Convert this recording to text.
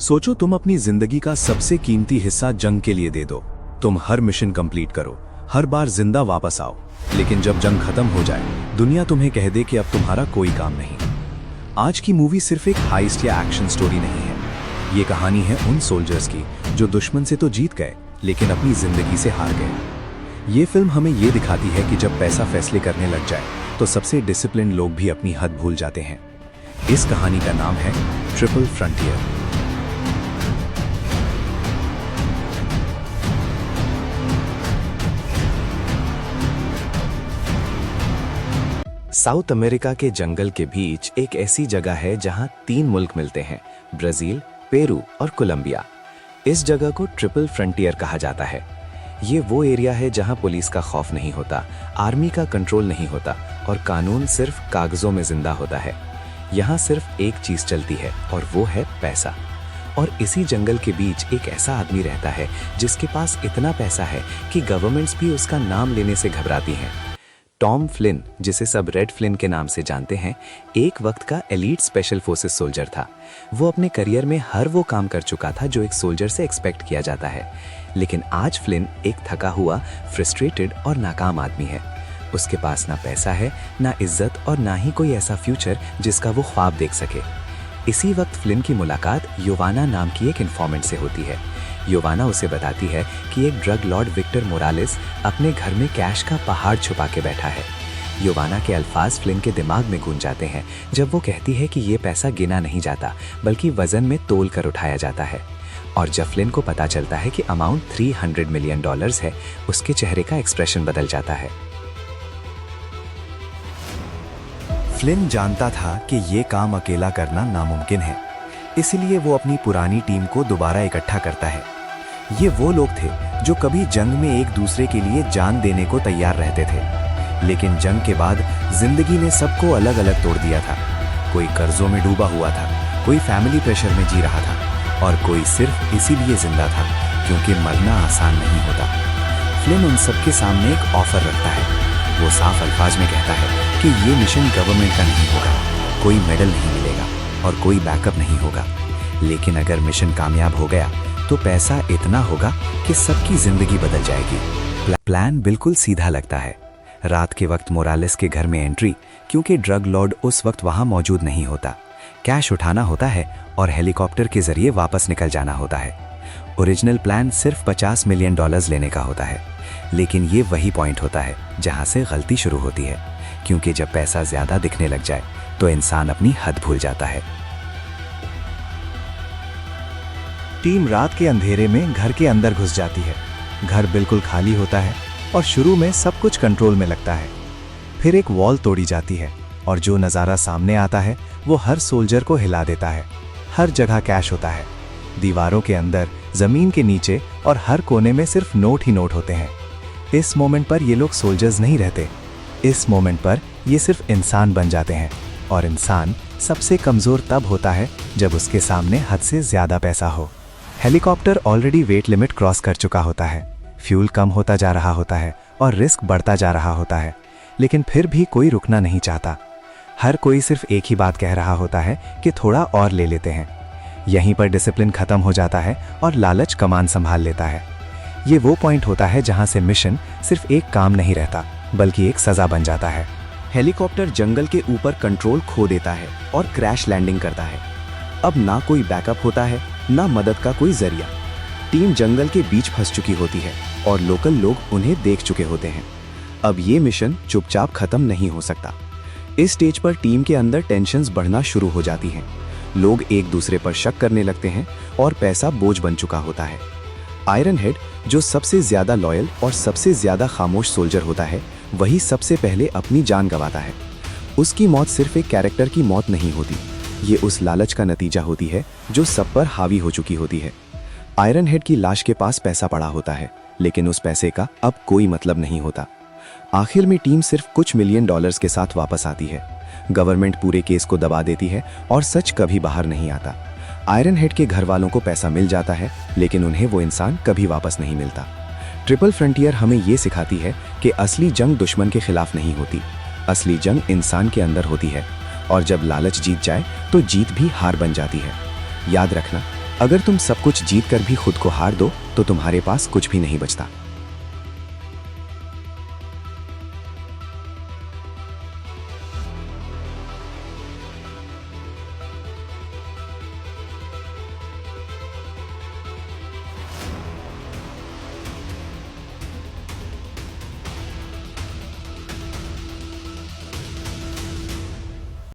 सोचो तुम अपनी जिंदगी का सबसे कीमती हिस्सा जंग के लिए दे दो। तुम हर मिशन कंप्लीट करो, हर बार जिंदा वापस आओ, लेकिन जब जंग खत्म हो जाए दुनिया तुम्हें कह दे कि अब तुम्हारा कोई काम नहीं। आज की मूवी सिर्फ एक हाइस्ट या एक्शन स्टोरी नहीं है। ये कहानी है उन सोल्जर्स की जो दुश्मन से तो जीत गए लेकिन अपनी जिंदगी से हार गए। ये फिल्म हमें ये दिखाती है कि जब पैसा फैसले करने लग जाए तो सबसे डिसिप्लिन लोग भी अपनी हद भूल जाते हैं। इस कहानी का नाम है ट्रिपल फ्रंटियर। साउथ अमेरिका के जंगल के बीच एक ऐसी जगह है जहां 3 मुल्क मिलते हैं, ब्राजील, पेरू और कोलंबिया। इस जगह को ट्रिपल फ्रंटियर कहा जाता है। ये वो एरिया है जहां पुलिस का खौफ नहीं होता, आर्मी का कंट्रोल नहीं होता और कानून सिर्फ कागजों में जिंदा होता है। यहाँ सिर्फ एक चीज चलती है और वो है पैसा। और इसी जंगल के बीच एक ऐसा आदमी रहता है जिसके पास इतना पैसा है कि गवर्नमेंट्स भी उसका नाम लेने से घबराती हैं। टॉम फ्लिन, जिसे सब रेड फ्लिन के नाम से जानते हैं, एक वक्त का एलीट स्पेशल फोर्सेस सोल्जर था। वो अपने करियर में हर वो काम कर चुका था जो एक सोल्जर से एक्सपेक्ट किया जाता है। लेकिन आज फ्लिन एक थका हुआ, फ्रस्ट्रेटेड और नाकाम आदमी है। उसके पास ना पैसा है, ना इज्जत और ना ही कोई ऐसा फ्यूचर जिसका वो ख्वाब देख सके। इसी वक्त फ्लिन की मुलाकात योवाना नाम की एक इन्फॉर्मेंट से होती है। योवाना उसे बताती है कि एक ड्रग लॉर्ड विक्टर मोरालेस अपने घर में कैश का पहाड़ छुपा के बैठा है। योवाना के अल्फाज फ्लिन के दिमाग में गूंज जाते हैं जब वो कहती है कि ये पैसा गिना नहीं जाता बल्कि वजन में तोल कर उठाया जाता है। और जब फ्लिन को पता चलता है कि अमाउंट $300 मिलियन है, उसके चेहरे का एक्सप्रेशन बदल जाता है। फ्लिन जानता था कि ये काम अकेला करना नामुमकिन है, इसलिए वो अपनी पुरानी टीम को दोबारा इकट्ठा करता है। ये वो लोग थे जो कभी जंग में एक दूसरे के लिए जान देने को तैयार रहते थे, लेकिन जंग के बाद जिंदगी ने सबको अलग अलग तोड़ दिया था। कोई कर्जों में डूबा हुआ था, कोई फैमिली प्रेशर में जी रहा था और कोई सिर्फ इसीलिए जिंदा था क्योंकि मरना आसान नहीं होता। फ्लिन उन सबके सामने एक ऑफर रखता है। वो साफ अल्फाज में कहता है कि ये मिशन गवर्नमेंट का नहीं होगा, कोई मेडल नहीं मिलेगा और कोई बैकअप नहीं होगा, लेकिन अगर मिशन कामयाब हो गया तो पैसा इतना होगा कि सबकी जिंदगी बदल जाएगी। प्लान बिल्कुल सीधा लगता है। रात के वक्त मोरालेस के घर में एंट्री, क्योंकि ड्रग लॉर्ड उस वक्त वहां मौजूद नहीं होता। कैश उठाना होता है और हेलीकॉप्टर के जरिए वापस निकल जाना होता है। ओरिजिनल प्लान सिर्फ $50 मिलियन लेने का होता है, लेकिन ये वही पॉइंट होता है जहां से गलती शुरू होती है, क्योंकि जब पैसा ज्यादा दिखने लग जाए तो इंसान अपनी हद भूल जाता है। टीम रात के अंधेरे में घर के अंदर घुस जाती है। घर बिल्कुल खाली होता है और शुरू में सब कुछ कंट्रोल में लगता है। फिर एक वॉल तोड़ी जाती है और जो नज़ारा सामने आता है वो हर सोल्जर को हिला देता है। हर जगह कैश होता है, दीवारों के अंदर, जमीन के नीचे और हर कोने में सिर्फ नोट ही नोट होते हैं। इस मोमेंट पर ये लोग सोल्जर्स नहीं रहते। इस मोमेंट पर ये सिर्फ इंसान बन जाते हैं और इंसान सबसे कमजोर तब होता है जब उसके सामने हद से ज्यादा पैसा हो। Helicopter already wait limit cross कर चुका होता है, फ्यूल कम होता जा रहा होता है और रिस्क बढ़ता जा रहा होता है, लेकिन फिर भी कोई रुकना नहीं चाहता। हर कोई सिर्फ एक ही बात कह रहा होता है कि थोड़ा और ले लेते हैं। यहीं पर डिसिप्लिन खत्म हो जाता है और लालच कमान संभाल लेता है। ये वो पॉइंट होता है जहां से मिशन सिर्फ एक काम नहीं रहता बल्कि एक सजा बन जाता है। हेलीकॉप्टर जंगल के ऊपर कंट्रोल खो देता है और क्रैश लैंडिंग करता है। अब ना कोई बैकअप होता है, ना मदद का कोई जरिया। टीम जंगल के बीच फंस चुकी होती है और लोकल लोग उन्हें देख चुके होते हैं। अब ये मिशन चुपचाप खत्म नहीं हो सकता। इस स्टेज पर टीम के अंदर टेंशन्स बढ़ना शुरू हो जाती हैं। लोग एक दूसरे पर शक करने लगते हैं और पैसा बोझ बन चुका होता है। आयरन हेड, जो सबसे ज्यादा लॉयल और सबसे ज्यादा खामोश सोल्जर होता है, वही सबसे पहले अपनी जान गंवाता है। उसकी मौत सिर्फ एक कैरेक्टर की मौत नहीं होती, ये उस लालच का नतीजा होती है जो सब पर हावी हो चुकी होती है। आयरन हेड की लाश के पास पैसा पड़ा होता है, लेकिन उस पैसे का अब कोई मतलब नहीं होता। आखिर में टीम सिर्फ कुछ $मिलियन के साथ वापस आती है। गवर्नमेंट पूरे केस को दबा देती है और सच कभी बाहर नहीं आता। आयरन हेड के घर वालों को पैसा मिल जाता है, लेकिन उन्हें वो इंसान कभी वापस नहीं मिलता। ट्रिपल फ्रंटियर हमें ये सिखाती है कि असली जंग दुश्मन के खिलाफ नहीं होती, असली जंग इंसान के अंदर होती है। और जब लालच जीत जाए तो जीत भी हार बन जाती है। याद रखना, अगर तुम सब कुछ जीत कर भी खुद को हार दो तो तुम्हारे पास कुछ भी नहीं बचता।